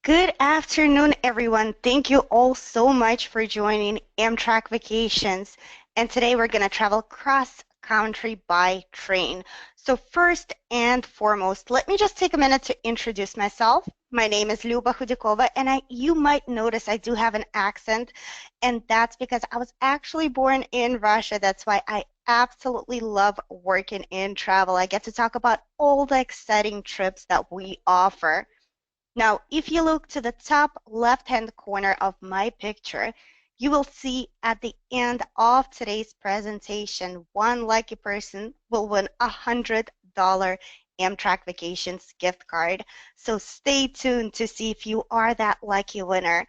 Good afternoon, everyone. Thank you all so much for joining Amtrak Vacations. And today we're going to travel cross country by train. So first and foremost, let me just take a minute to introduce myself. My name is Luba Hudikova, and you might notice I do have an accent, and that's because I was actually born in Russia. That's why I absolutely love working in travel. I get to talk about all the exciting trips that we offer. Now, if you look to the top left-hand corner of my picture, you will see at the end of today's presentation, one lucky person will win a $100 Amtrak Vacations gift card. So stay tuned to see if you are that lucky winner.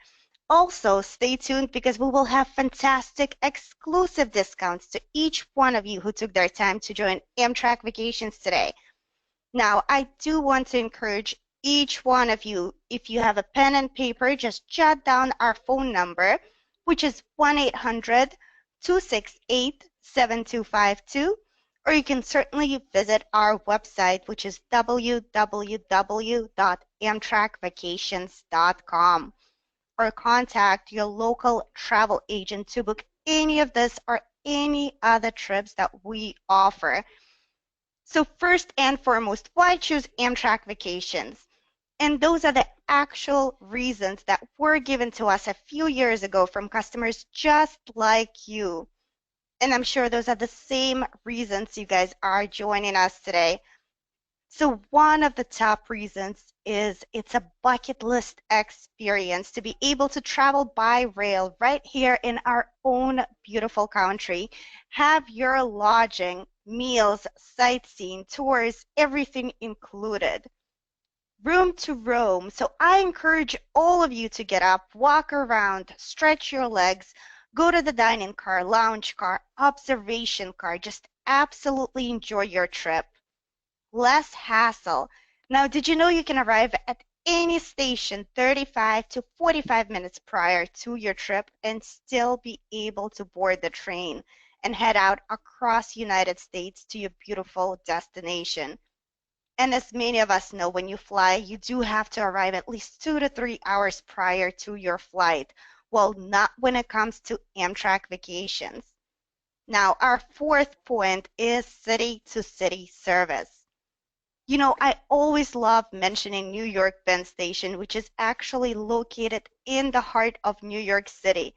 Also, stay tuned because we will have fantastic exclusive discounts to each one of you who took their time to join Amtrak Vacations today. Now, I do want to encourage each one of you, if you have a pen and paper, just jot down our phone number, which is 1-800-268-7252, or you can certainly visit our website, which is www.amtrakvacations.com, or contact your local travel agent to book any of this or any other trips that we offer. So first and foremost, why choose Amtrak Vacations? And those are the actual reasons that were given to us a few years ago from customers just like you. And I'm sure those are the same reasons you guys are joining us today. So one of the top reasons is it's a bucket list experience to be able to travel by rail right here in our own beautiful country, have your lodging, meals, sightseeing, tours, everything included. Room to roam. So I encourage all of you to get up, walk around, stretch your legs, go to the dining car, lounge car, observation car, just absolutely enjoy your trip. Less hassle. Now, did you know you can arrive at any station 35 to 45 minutes prior to your trip and still be able to board the train and head out across United States to your beautiful destination? And as many of us know, when you fly, you do have to arrive at least 2 to 3 hours prior to your flight. Well, not when it comes to Amtrak Vacations. Now, our fourth point is city-to-city service. You know, I always love mentioning New York Penn Station, which is actually located in the heart of New York City.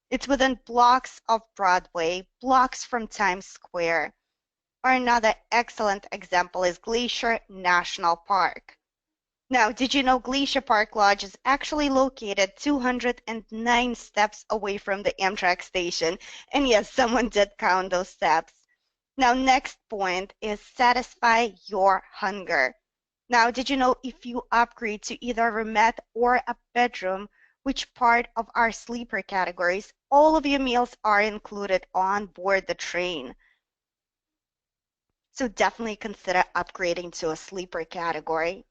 It's within blocks of Broadway, blocks from Times Square. Or another excellent example is Glacier National Park. Now, did you know Glacier Park Lodge is actually located 209 steps away from the Amtrak station? And yes, someone did count those steps. Now, next point is satisfy your hunger. Now, did you know if you upgrade to either a roomette or a bedroom, which part of our sleeper categories, all of your meals are included on board the train. So definitely consider upgrading to a sleeper category.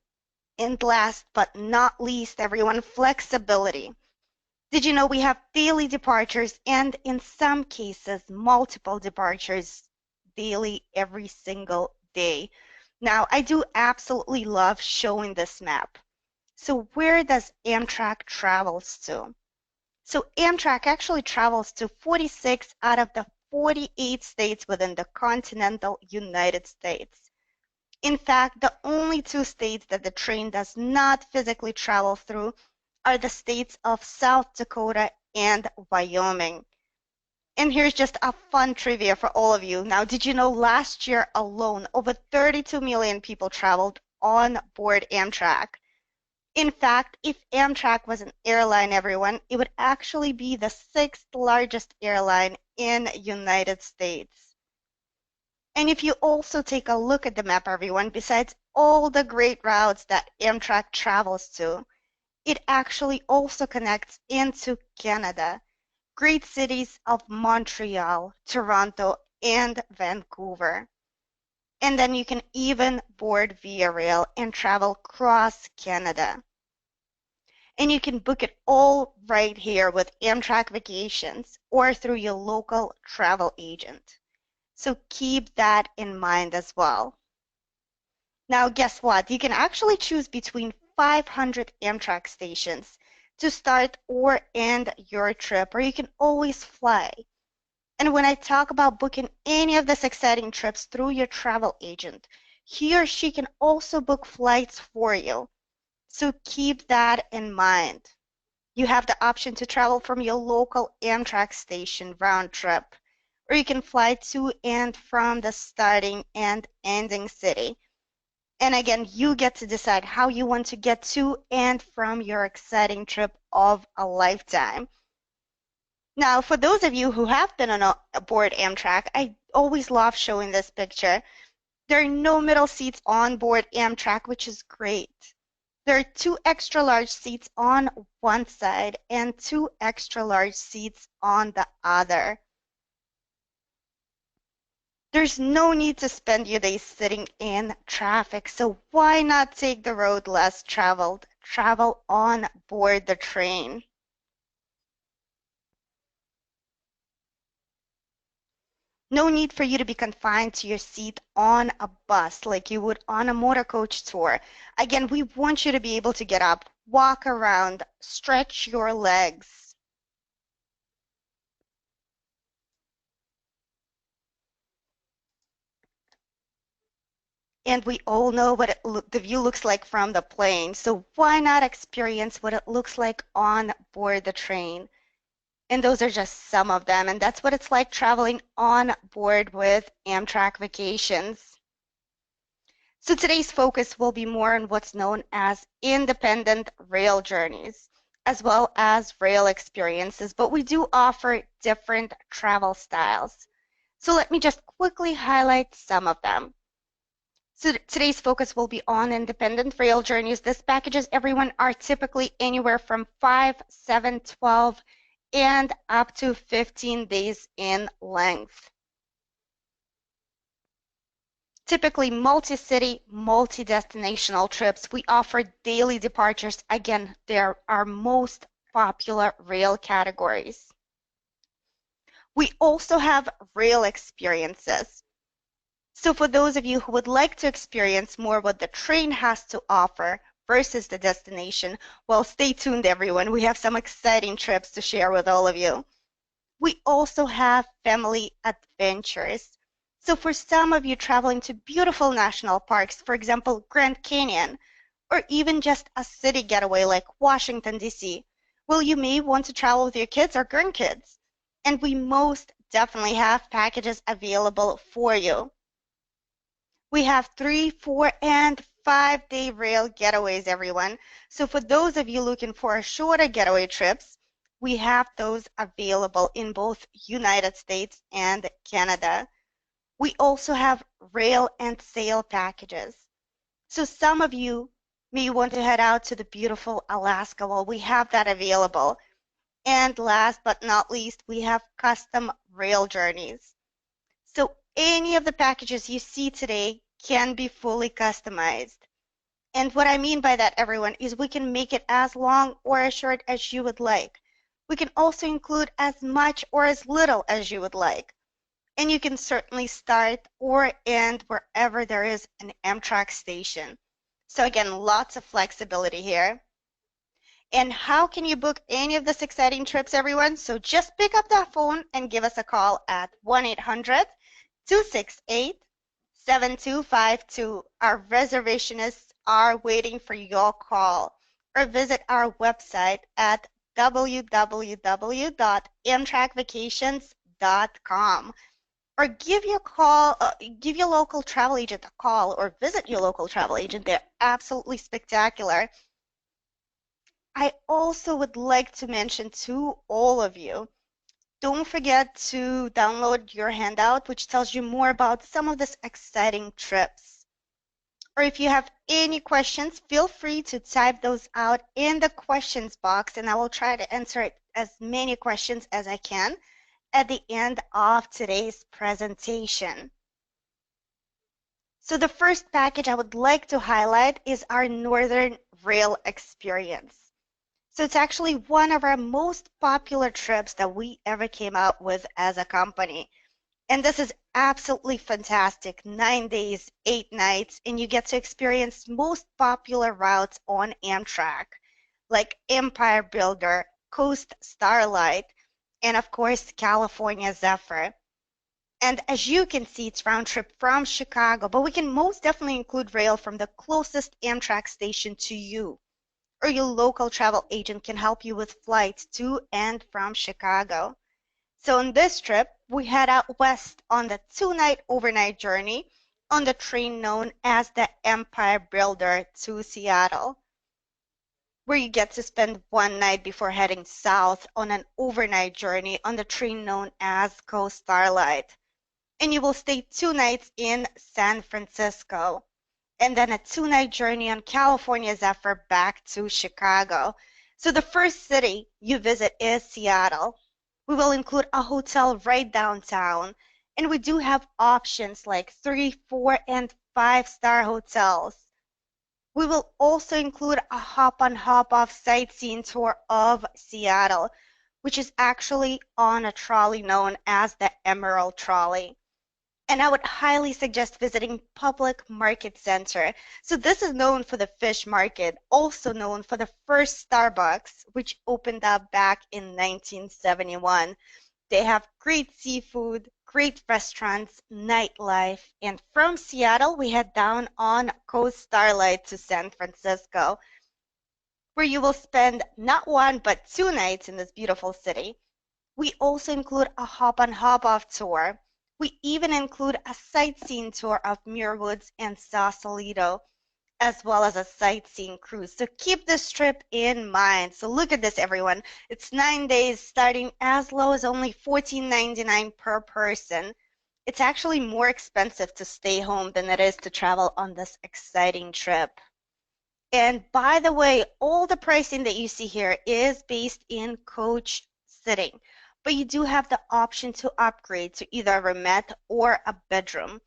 And last but not least, everyone, flexibility. Did you know we have daily departures and in some cases multiple departures daily every single day? Now, I do absolutely love showing this map. So where does Amtrak travels to? So Amtrak actually travels to 46 out of the 48 states within the continental United States. In fact, the only two states that the train does not physically travel through are the states of South Dakota and Wyoming. And here's just a fun trivia for all of you. Now, did you know last year alone, over 32 million people traveled on board Amtrak? In fact, if Amtrak was an airline, everyone, it would actually be the 6th largest airline in United States. And if you also take a look at the map, everyone, besides all the great routes that Amtrak travels to, it actually also connects into Canada, great cities of Montreal, Toronto, and Vancouver. And then you can even board via rail and travel cross Canada. And you can book it all right here with Amtrak Vacations or through your local travel agent. So keep that in mind as well. Now, guess what? You can actually choose between 500 Amtrak stations to start or end your trip, or you can always fly. And when I talk about booking any of these exciting trips through your travel agent, he or she can also book flights for you. So keep that in mind. You have the option to travel from your local Amtrak station round trip, or you can fly to and from the starting and ending city. And again, you get to decide how you want to get to and from your exciting trip of a lifetime. Now, for those of you who have been on aboard Amtrak, I always love showing this picture. There are no middle seats on board Amtrak, which is great. There are 2 extra large seats on one side and 2 extra large seats on the other. There's no need to spend your days sitting in traffic, so why not take the road less traveled? Travel on board the train. No need for you to be confined to your seat on a bus like you would on a motor coach tour. Again, we want you to be able to get up, walk around, stretch your legs. And we all know what the view looks like from the plane, so why not experience what it looks like on board the train? And those are just some of them, and that's what it's like traveling on board with Amtrak Vacations. So today's focus will be more on what's known as independent rail journeys, as well as rail experiences, but we do offer different travel styles. So let me just quickly highlight some of them. So today's focus will be on independent rail journeys. These packages, everyone, are typically anywhere from 5, 7, 12, and up to 15 days in length. Typically multi-city, multi-destinational trips. We offer daily departures. Again, they're our most popular rail categories. We also have rail experiences. So for those of you who would like to experience more what the train has to offer versus the destination, well, stay tuned, everyone. We have some exciting trips to share with all of you. We also have family adventures. So for some of you traveling to beautiful national parks, for example, Grand Canyon, or even just a city getaway like Washington, D.C., well, you may want to travel with your kids or grandkids. And we most definitely have packages available for you. We have 3, 4, and 5-day rail getaways, everyone. So for those of you looking for shorter getaway trips, we have those available in both United States and Canada. We also have rail and sail packages. So some of you may want to head out to the beautiful Alaska. Well, we have that available. And last but not least, we have custom rail journeys. So any of the packages you see today can be fully customized. And what I mean by that, everyone, is we can make it as long or as short as you would like. We can also include as much or as little as you would like. And you can certainly start or end wherever there is an Amtrak station. So again, lots of flexibility here. And how can you book any of these exciting trips, everyone? So just pick up that phone and give us a call at 1-800-268-7252. Our reservationists are waiting for your call. Or visit our website at www.amtrakvacations.com. Or give your local travel agent a call, or visit your local travel agent. They're absolutely spectacular. I also would like to mention to all of you, don't forget to download your handout, which tells you more about some of these exciting trips. Or if you have any questions, feel free to type those out in the questions box, and I will try to answer as many questions as I can at the end of today's presentation. So the first package I would like to highlight is our Northern Rail experience. So it's actually one of our most popular trips that we ever came out with as a company. And this is absolutely fantastic 9 days, 8 nights, and you get to experience most popular routes on Amtrak, like Empire Builder, Coast Starlight, and of course, California Zephyr. And as you can see, it's round trip from Chicago, but we can most definitely include rail from the closest Amtrak station to you, or your local travel agent can help you with flights to and from Chicago. So on this trip, we head out west on the 2 night overnight journey on the train known as the Empire Builder to Seattle, where you get to spend 1 night before heading south on an overnight journey on the train known as Coast Starlight. And you will stay 2 nights in San Francisco, and then a 2 night journey on California Zephyr back to Chicago. So the first city you visit is Seattle. We will include a hotel right downtown, and we do have options like 3, 4, and 5-star hotels. We will also include a hop-on hop-off sightseeing tour of Seattle, which is actually on a trolley known as the Emerald Trolley. And I would highly suggest visiting Public Market Center. So this is known for the fish market, also known for the first Starbucks, which opened up back in 1971. They have great seafood, great restaurants, nightlife, and from Seattle, we head down on Coast Starlight to San Francisco, where you will spend not 1 but 2 nights in this beautiful city. We also include a hop-on hop-off tour. We even include a sightseeing tour of Muir Woods and Sausalito, as well as a sightseeing cruise. So keep this trip in mind. So look at this, everyone. It's 9 days starting as low as only $14.99 per person. It's actually more expensive to stay home than it is to travel on this exciting trip. And by the way, all the pricing that you see here is based in coach sitting, but you do have the option to upgrade to either a roomette or a bedroom,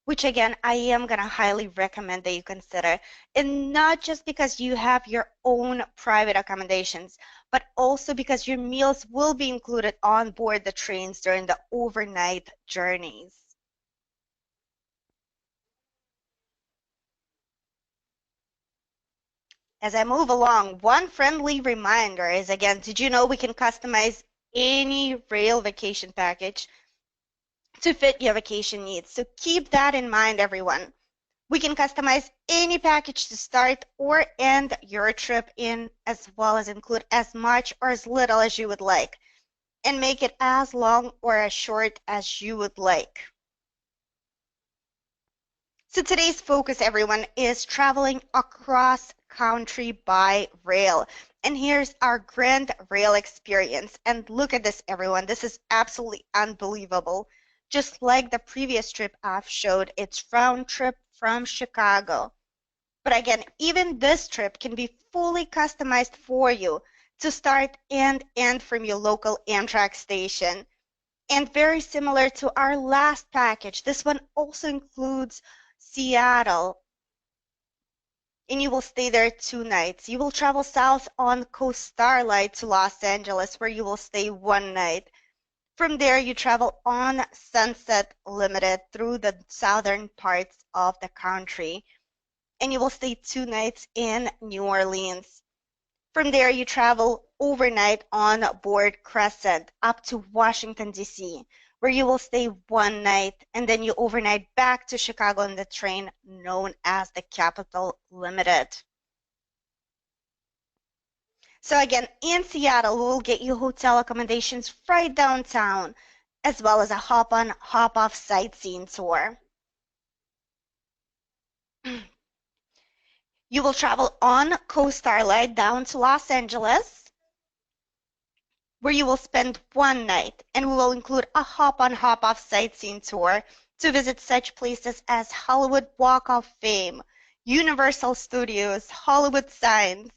which again, I am going to highly recommend that you consider. And not just because you have your own private accommodations, but also because your meals will be included on board the trains during the overnight journeys. As I move along, one friendly reminder is again, did you know we can customize any rail vacation package to fit your vacation needs? So keep that in mind, everyone. We can customize any package to start or end your trip in, as well as include as much or as little as you would like, and make it as long or as short as you would like. So today's focus, everyone, is traveling across country by rail. And here's our grand rail experience. And look at this, everyone. This is absolutely unbelievable. Just like the previous trip I've showed, it's round trip from Chicago. But again, even this trip can be fully customized for you to start and end from your local Amtrak station. And very similar to our last package, this one also includes Seattle, and you will stay there 2 nights. You will travel south on Coast Starlight to Los Angeles, where you will stay 1 night. From there, you travel on Sunset Limited through the southern parts of the country, and you will stay 2 nights in New Orleans. From there, you travel overnight on board Crescent up to Washington, D.C., where you will stay 1 night, and then you overnight back to Chicago on the train known as the Capital Limited. So again, in Seattle, we'll get you hotel accommodations right downtown, as well as a hop-on, hop-off sightseeing tour. You will travel on Coast Starlight down to Los Angeles, where you will spend 1 night, and we will include a hop-on, hop-off sightseeing tour to visit such places as Hollywood Walk of Fame, Universal Studios, Hollywood Signs.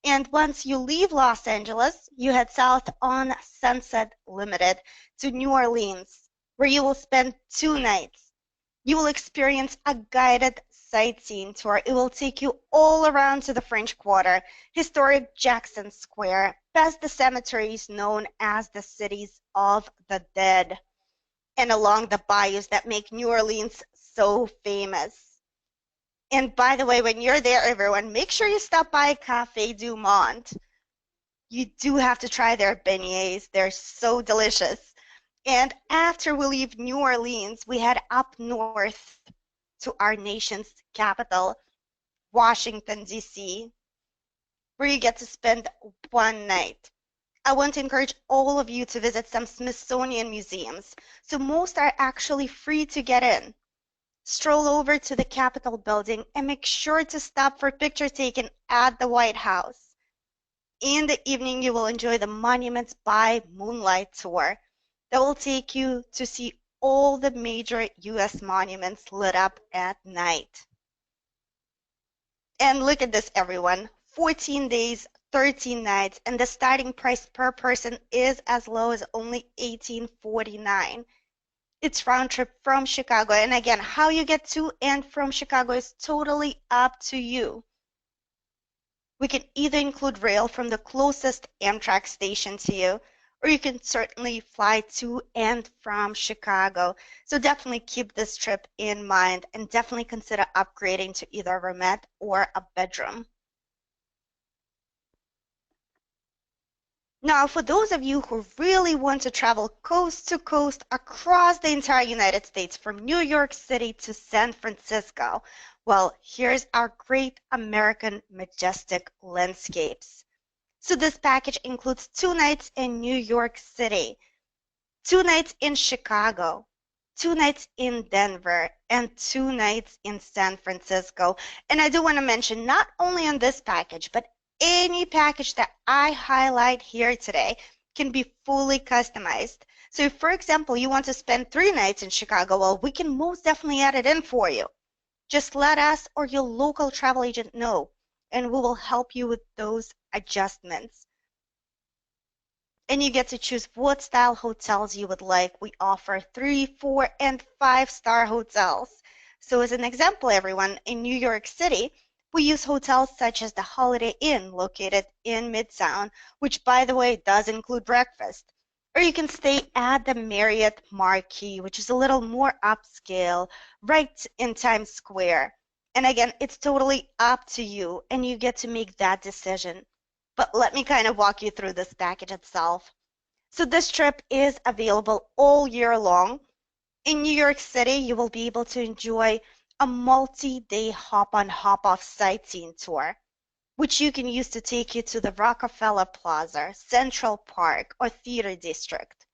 And once you leave Los Angeles, you head south on Sunset Limited to New Orleans, where you will spend 2 nights. You will experience a guided sightseeing tour. It will take you all around to the French Quarter, historic Jackson Square, past the cemeteries known as the cities of the dead. and along the bayous that make New Orleans so famous. And by the way, when you're there, everyone, make sure you stop by Cafe Du Monde. You do have to try their beignets. They're so delicious. And after we leave New Orleans, we head up north to our nation's capital, Washington, D.C., where you get to spend one night. I want to encourage all of you to visit some Smithsonian museums. So most are actually free to get in. Stroll over to the Capitol building and make sure to stop for picture taking at the White House. In the evening, you will enjoy the Monuments by Moonlight tour that will take you to see all the major U.S. monuments lit up at night. And look at this, everyone. 14 days, 13 nights, and the starting price per person is as low as only $18.49. It's round trip from Chicago. And again, how you get to and from Chicago is totally up to you. We can either include rail from the closest Amtrak station to you, or you can certainly fly to and from Chicago. So definitely keep this trip in mind and definitely consider upgrading to either a roomette or a bedroom. Now, for those of you who really want to travel coast to coast across the entire United States from New York City to San Francisco, well, here's our great American majestic landscapes. So this package includes 2 nights in New York City, 2 nights in Chicago, 2 nights in Denver, and 2 nights in San Francisco. And I do want to mention, not only on this package, but any package that I highlight here today can be fully customized. So if, for example, you want to spend 3 nights in Chicago, well, we can most definitely add it in for you. Just let us or your local travel agent know, and we will help you with those adjustments. And you get to choose what style hotels you would like. We offer 3, 4, and 5-star hotels. So as an example, everyone, in New York City, we use hotels such as the Holiday Inn located in Midtown, which, by the way, does include breakfast. Or you can stay at the Marriott Marquis, which is a little more upscale, right in Times Square. And again, it's totally up to you, and you get to make that decision. But let me kind of walk you through this package itself. So this trip is available all year long. In New York City, you will be able to enjoy a multi-day hop-on hop-off sightseeing tour, which you can use to take you to the Rockefeller Plaza, Central Park, or Theater District,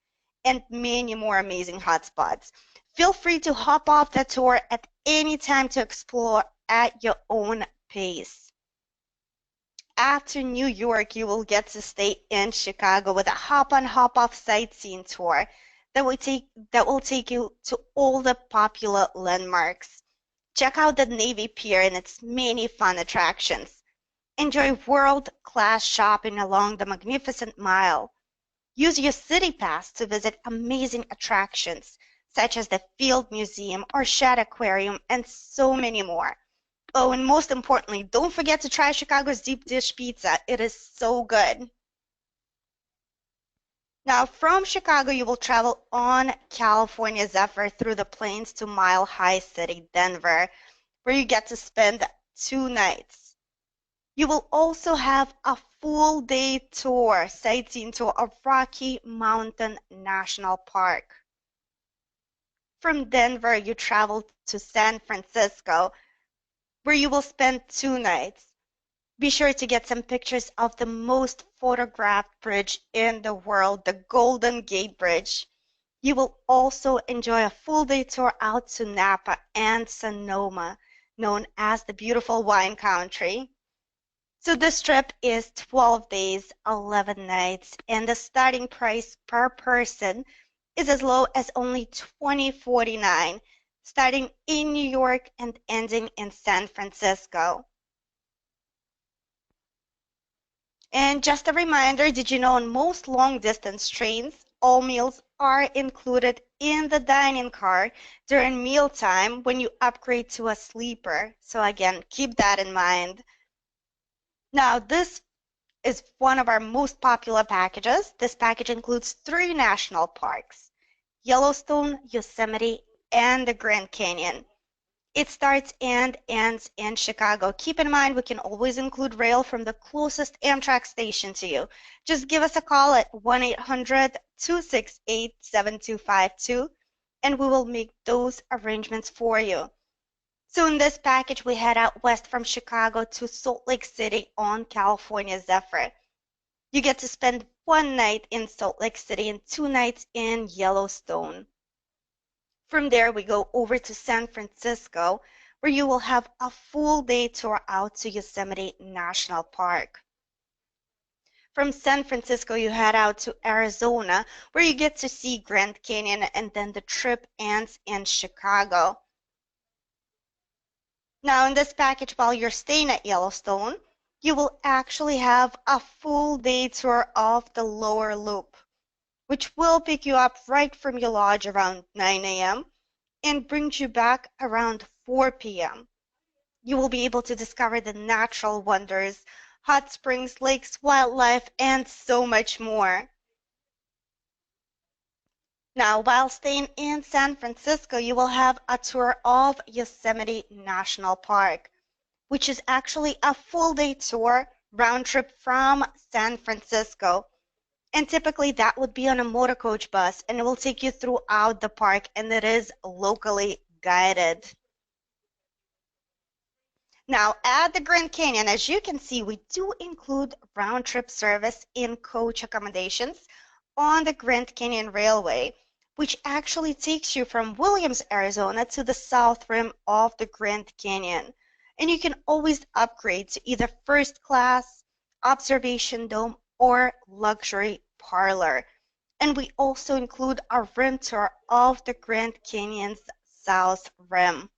and many more amazing hotspots. Feel free to hop off the tour at any time to explore at your own pace. After New York, you will get to stay in Chicago with a hop-on hop-off sightseeing tour that will take you to all the popular landmarks. Check out the Navy Pier and its many fun attractions. Enjoy world-class shopping along the Magnificent Mile. Use your City Pass to visit amazing attractions such as the Field Museum or Shedd Aquarium and so many more. Oh, and most importantly, don't forget to try Chicago's deep dish pizza. It is so good. Now, from Chicago, you will travel on California Zephyr through the plains to Mile High City, Denver, where you get to spend 2 nights. You will also have a full day tour, sightseeing tour of Rocky Mountain National Park. From Denver, you travel to San Francisco, where you will spend 2 nights. Be sure to get some pictures of the most photographed bridge in the world, the Golden Gate Bridge. You will also enjoy a full day tour out to Napa and Sonoma, known as the beautiful wine country. So this trip is 12 days, 11 nights, and the starting price per person is as low as only $20.49, starting in New York and ending in San Francisco. And just a reminder, did you know on most long-distance trains, all meals are included in the dining car during mealtime when you upgrade to a sleeper? So again, keep that in mind. Now, this is one of our most popular packages. This package includes 3 national parks, Yellowstone, Yosemite, and the Grand Canyon. It starts and ends in Chicago. Keep in mind, we can always include rail from the closest Amtrak station to you. Just give us a call at 1-800-268-7252, and we will make those arrangements for you. So in this package, we head out west from Chicago to Salt Lake City on California Zephyr. You get to spend one night in Salt Lake City and 2 nights in Yellowstone. From there, we go over to San Francisco, where you will have a full day tour out to Yosemite National Park. From San Francisco, you head out to Arizona, where you get to see Grand Canyon, and then the trip ends in Chicago. Now, in this package, while you're staying at Yellowstone, you will actually have a full day tour of the lower loop, which will pick you up right from your lodge around 9 a.m. and brings you back around 4 p.m. You will be able to discover the natural wonders, hot springs, lakes, wildlife, and so much more. Now, while staying in San Francisco, you will have a tour of Yosemite National Park, which is actually a full day tour round trip from San Francisco. And typically that would be on a motor coach bus, and it will take you throughout the park, and it is locally guided. Now, at the Grand Canyon, as you can see, we do include round-trip service in coach accommodations on the Grand Canyon Railway, which actually takes you from Williams, Arizona to the south rim of the Grand Canyon. And you can always upgrade to either first class, observation dome, or luxury parlor. And we also include a rim tour of the Grand Canyon's south rim.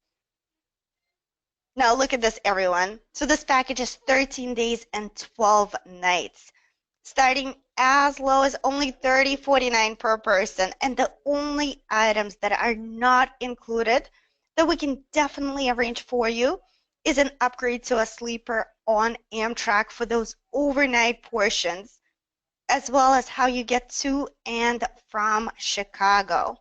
Now look at this, everyone. So this package is 13 days and 12 nights, starting as low as only $30.49 per person. And the only items that are not included that we can definitely arrange for you is an upgrade to a sleeper on Amtrak for those overnight portions, as well as how you get to and from Chicago.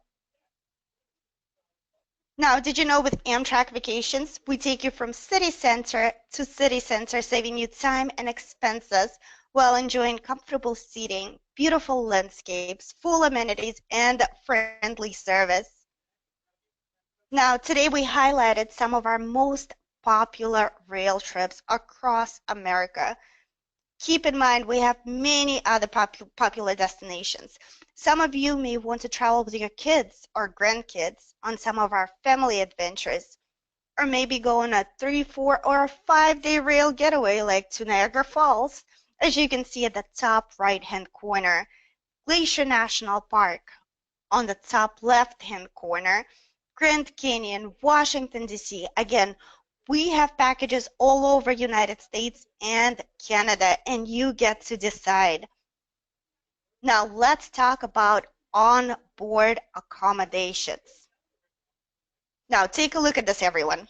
Now, did you know with Amtrak Vacations, we take you from city center to city center, saving you time and expenses while enjoying comfortable seating, beautiful landscapes, full amenities, and friendly service. Now, today we highlighted some of our most popular rail trips across America. Keep in mind, we have many other popular destinations. Some of you may want to travel with your kids or grandkids on some of our family adventures, or maybe go on a 3, 4, or a 5-day rail getaway like to Niagara Falls, as you can see at the top right-hand corner, Glacier National Park. On the top left-hand corner, Grand Canyon, Washington, D.C. Again, we have packages all over United States and Canada, and you get to decide. Now let's talk about on-board accommodations. Now take a look at this, everyone.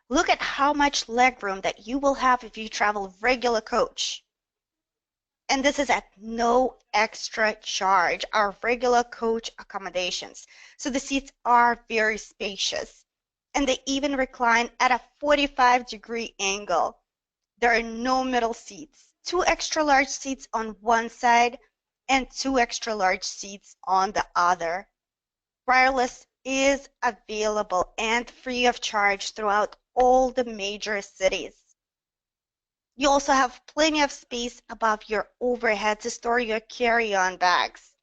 Look at how much legroom that you will have if you travel regular coach. And this is at no extra charge, our regular coach accommodations. So the seats are very spacious, and they even recline at a 45-degree angle. There are no middle seats, 2 extra large seats on one side and 2 extra large seats on the other. Wireless is available and free of charge throughout all the major cities. You also have plenty of space above your overhead to store your carry-on bags.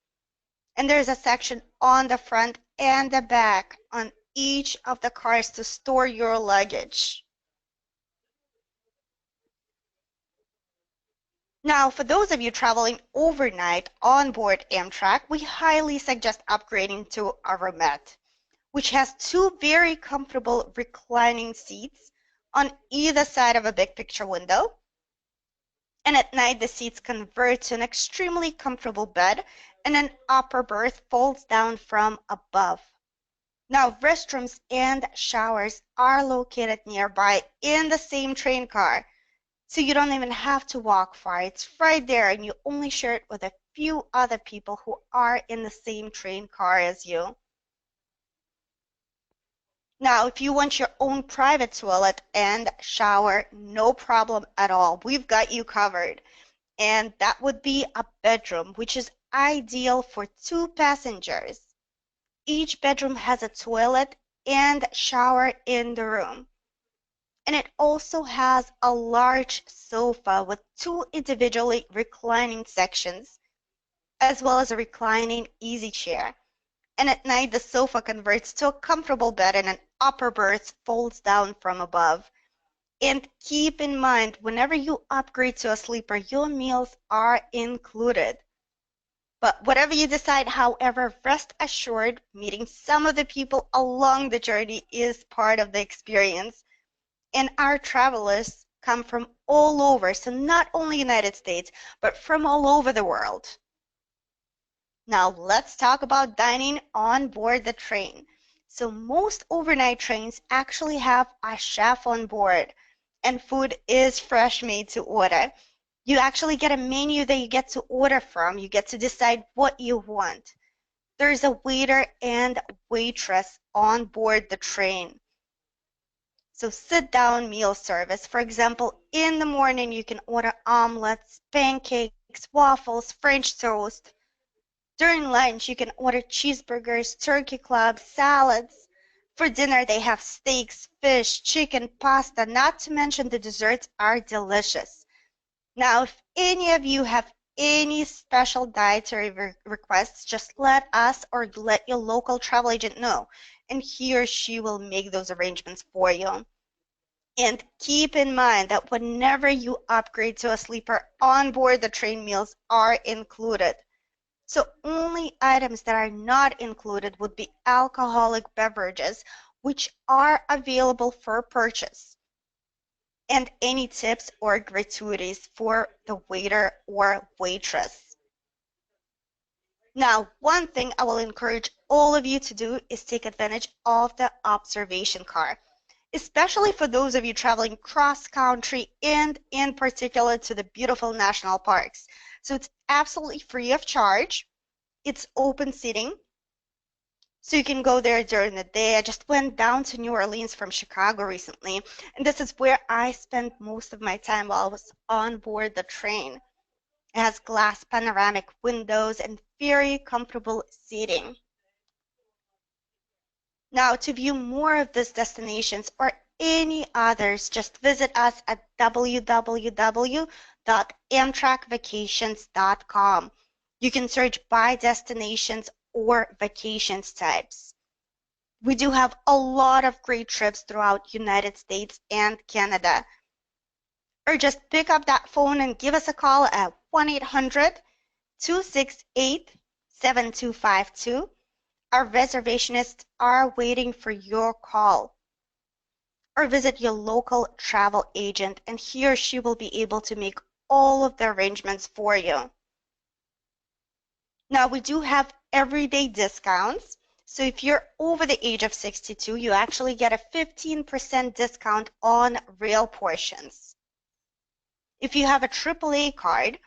And there's a section on the front and the back on each of the cars to store your luggage. Now, for those of you traveling overnight on board Amtrak, we highly suggest upgrading to a roomette, which has 2 very comfortable reclining seats on either side of a big picture window. And at night, the seats convert to an extremely comfortable bed, and an upper berth folds down from above. Now, restrooms and showers are located nearby in the same train car, so you don't even have to walk far. It's right there, and you only share it with a few other people who are in the same train car as you. Now, if you want your own private toilet and shower, no problem at all. We've got you covered. And that would be a bedroom, which is ideal for 2 passengers. Each bedroom has a toilet and shower in the room. And it also has a large sofa with 2 individually reclining sections, as well as a reclining easy chair. And at night, the sofa converts to a comfortable bed and an upper berth folds down from above. And keep in mind, whenever you upgrade to a sleeper, your meals are included. But whatever you decide, however, rest assured, meeting some of the people along the journey is part of the experience. And our travelers come from all over, so not only United States, but from all over the world. Now let's talk about dining on board the train. So most overnight trains actually have a chef on board, and food is fresh made to order. You actually get a menu that you get to order from. You get to decide what you want. There's a waiter and waitress on board the train. So sit-down meal service. For example, in the morning you can order omelets, pancakes, waffles, French toast. During lunch, you can order cheeseburgers, turkey clubs, salads. For dinner, they have steaks, fish, chicken, pasta, not to mention the desserts are delicious. Now, if any of you have any special dietary requests, just let us or let your local travel agent know, and he or she will make those arrangements for you. And keep in mind that whenever you upgrade to a sleeper, on board the train meals are included. So only items that are not included would be alcoholic beverages, which are available for purchase, and any tips or gratuities for the waiter or waitress. Now, one thing I will encourage all of you to do is take advantage of the observation car, especially for those of you traveling cross-country and in particular to the beautiful national parks. So it's absolutely free of charge. It's open seating, so you can go there during the day. I just went down to New Orleans from Chicago recently, and this is where I spent most of my time while I was on board the train. It has glass panoramic windows and very comfortable seating. Now, to view more of these destinations or any others, just visit us at www.amtrakvacations.com. You can search by destinations or vacations types. We do have a lot of great trips throughout United States and Canada. Or just pick up that phone and give us a call at 1-800-268-7252. Our reservationists are waiting for your call. Or visit your local travel agent, and he or she will be able to make all of the arrangements for you. Now, we do have everyday discounts. So if you're over the age of 62, you actually get a 15% discount on rail portions. If you have a AAA card,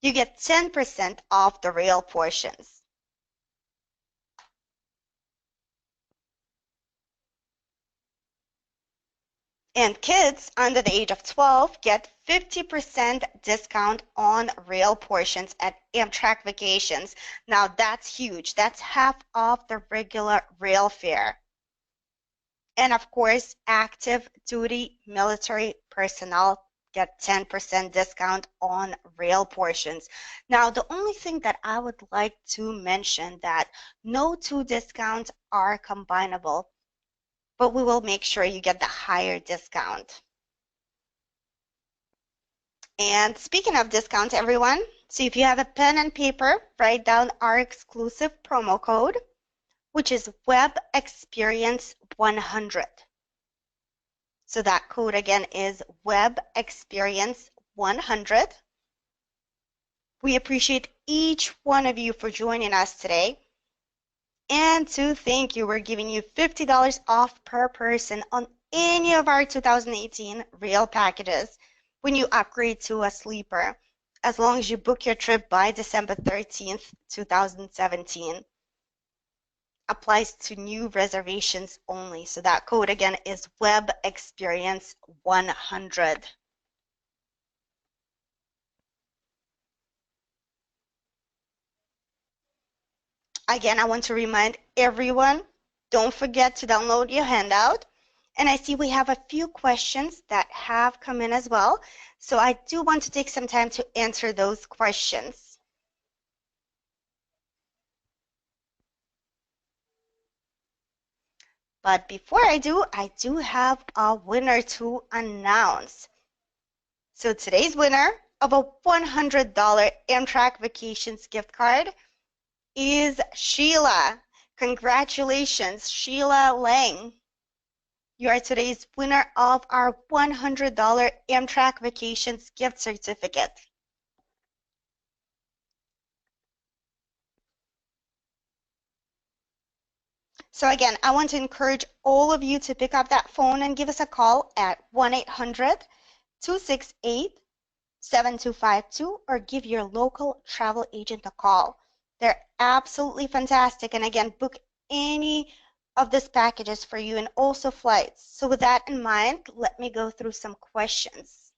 you get 10% off the rail portions. And kids under the age of 12 get 50% discount on rail portions at Amtrak Vacations. Now that's huge. That's half of the regular rail fare. And of course, active duty military personnel get 10% discount on rail portions. Now, the only thing that I would like to mention that no two discounts are combinable, but we will make sure you get the higher discount. And speaking of discount, everyone, so if you have a pen and paper, write down our exclusive promo code, which is Web Experience 100. So that code again is Web Experience 100. We appreciate each one of you for joining us today. And to thank you, we're giving you $50 off per person on any of our 2018 rail packages when you upgrade to a sleeper, as long as you book your trip by December 13th, 2017. applies to new reservations only. So that code again is Web Experience 100. Again, I want to remind everyone, don't forget to download your handout. And I see we have a few questions that have come in as well. So I do want to take some time to answer those questions. But before I do have a winner to announce. So today's winner of a $100 Amtrak Vacations gift card is Sheila. Congratulations, Sheila Lang. You are today's winner of our $100 Amtrak Vacations gift certificate. So again, I want to encourage all of you to pick up that phone and give us a call at 1-800-268-7252 or give your local travel agent a call. They're absolutely fantastic. And again, book any of these packages for you and also flights. So with that in mind, let me go through some questions.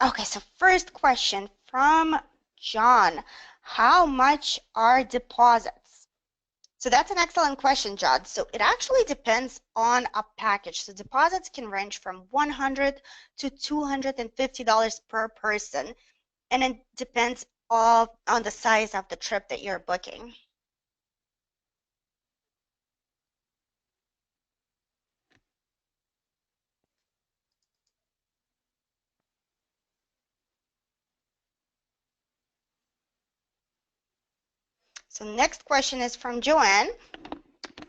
Okay, so first question from John. How much are deposits? So that's an excellent question, John. So it actually depends on a package. So deposits can range from $100 to $250 per person, and it depends on the size of the trip that you're booking. So next question is from Joanne.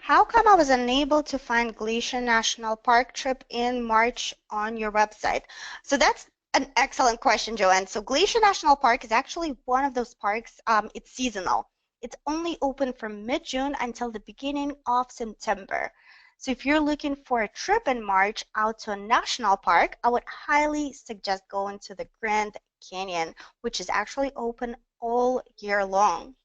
How come I was unable to find Glacier National Park trip in March on your website? So that's an excellent question, Joanne. So Glacier National Park is actually one of those parks. It's seasonal. It's only open from mid-June until the beginning of September. So if you're looking for a trip in March out to a national park, I would highly suggest going to the Grand Canyon, which is actually open all year long.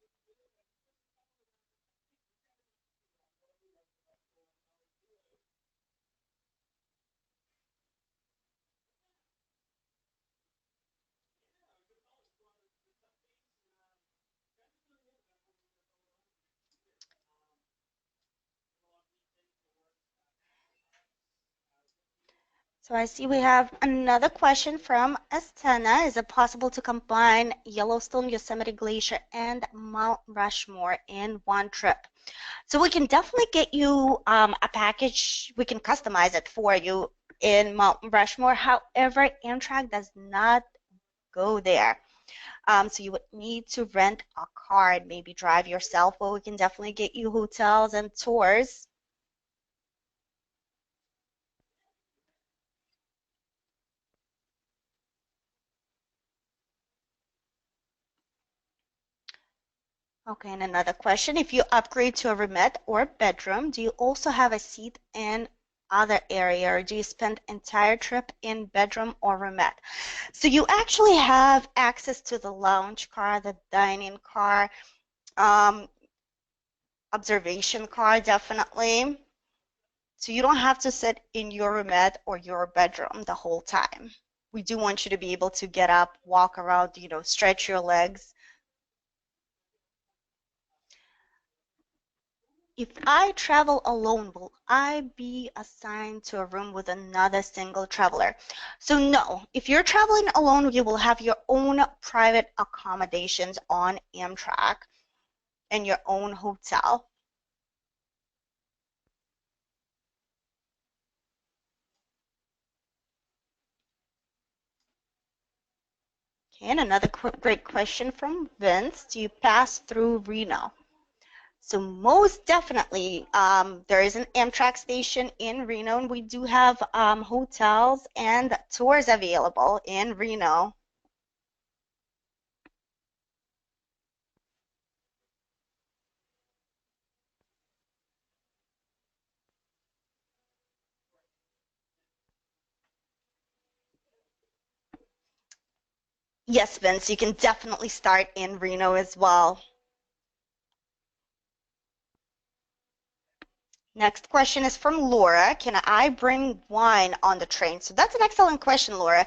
So I see we have another question from Astana. Is it possible to combine Yellowstone, Yosemite Glacier, and Mount Rushmore in one trip? So we can definitely get you a package. We can customize it for you in Mount Rushmore. However, Amtrak does not go there. So you would need to rent a car and maybe drive yourself, but we can definitely get you hotels and tours. Okay, and another question. If you upgrade to a roomette or bedroom, do you also have a seat in other area, or do you spend entire trip in bedroom or roomette? So you actually have access to the lounge car, the dining car, um, observation car, definitely. So you don't have to sit in your roomette or your bedroom the whole time. We do want you to be able to get up, walk around, stretch your legs. If I travel alone, will I be assigned to a room with another single traveler? So no, if you're traveling alone, you will have your own private accommodations on Amtrak and your own hotel. Okay, and another great question from Vince. Do you pass through Reno? So most definitely, there is an Amtrak station in Reno, and we do have hotels and tours available in Reno. Yes, Vince, you can definitely start in Reno as well. Next question is from Laura. Can I bring wine on the train? So that's an excellent question, Laura.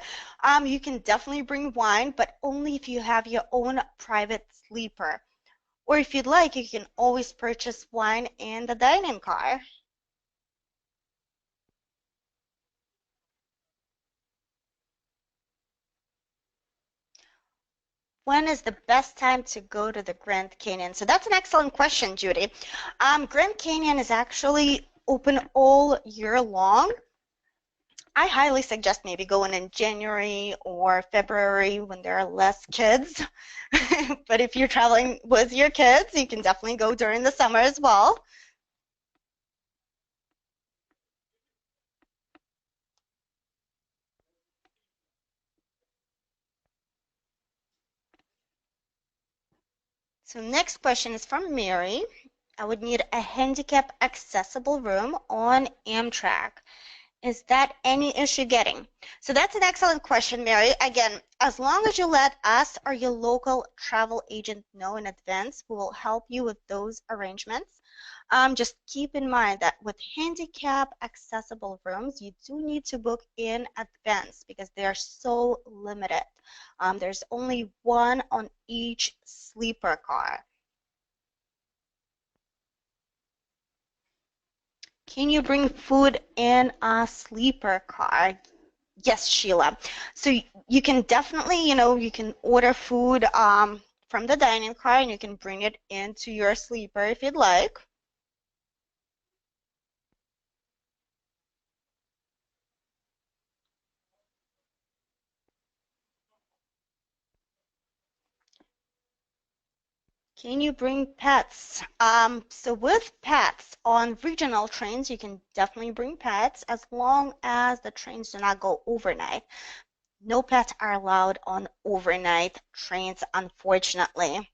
You can definitely bring wine, but only if you have your own private sleeper. Or if you'd like, you can always purchase wine in the dining car. When is the best time to go to the Grand Canyon? So that's an excellent question, Judy. Grand Canyon is actually open all year long. I highly suggest maybe going in January or February when there are less kids. But if you're traveling with your kids, you can definitely go during the summer as well. So next question is from Mary. I would need a handicap accessible room on Amtrak. Is that any issue getting? So that's an excellent question, Mary. Again, as long as you let us or your local travel agent know in advance, we will help you with those arrangements. Just keep in mind that with handicap accessible rooms, you do need to book in advance because they are so limited. There's only one on each sleeper car. Can you bring food in a sleeper car? Yes, Sheila. So you can definitely, you can order food from the dining car and you can bring it into your sleeper if you'd like. Can you bring pets? So with pets on regional trains, you can definitely bring pets as long as the trains do not go overnight. No pets are allowed on overnight trains, unfortunately.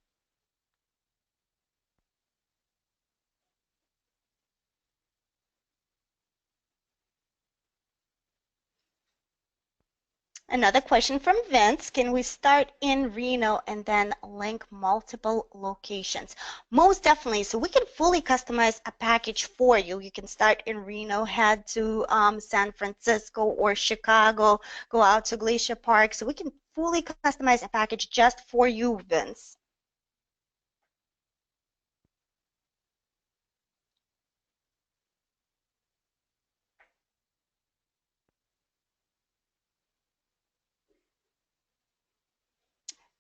Another question from Vince. Can we start in Reno and then link multiple locations? Most definitely. So we can fully customize a package for you. You can start in Reno, head to San Francisco or Chicago, go out to Glacier Park. So we can fully customize a package just for you, Vince.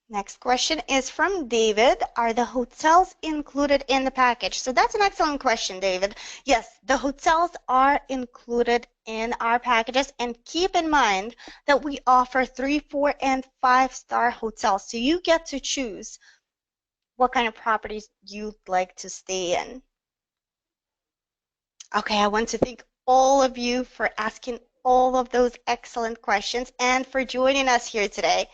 Next question is from David. Are the hotels included in the package? So that's an excellent question, David. Yes, the hotels are included in our packages, and keep in mind that we offer 3, 4, and 5-star hotels. So you get to choose what kind of properties you'd like to stay in. Okay, I want to thank all of you for asking all of those excellent questions and for joining us here today.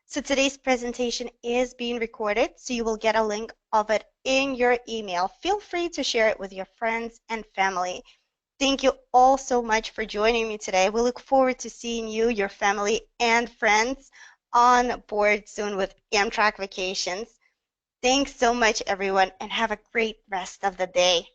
So today's presentation is being recorded, so you will get a link of it in your email. Feel free to share it with your friends and family. Thank you all so much for joining me today. We look forward to seeing you, your family, and friends on board soon with Amtrak Vacations. Thanks so much, everyone, and have a great rest of the day.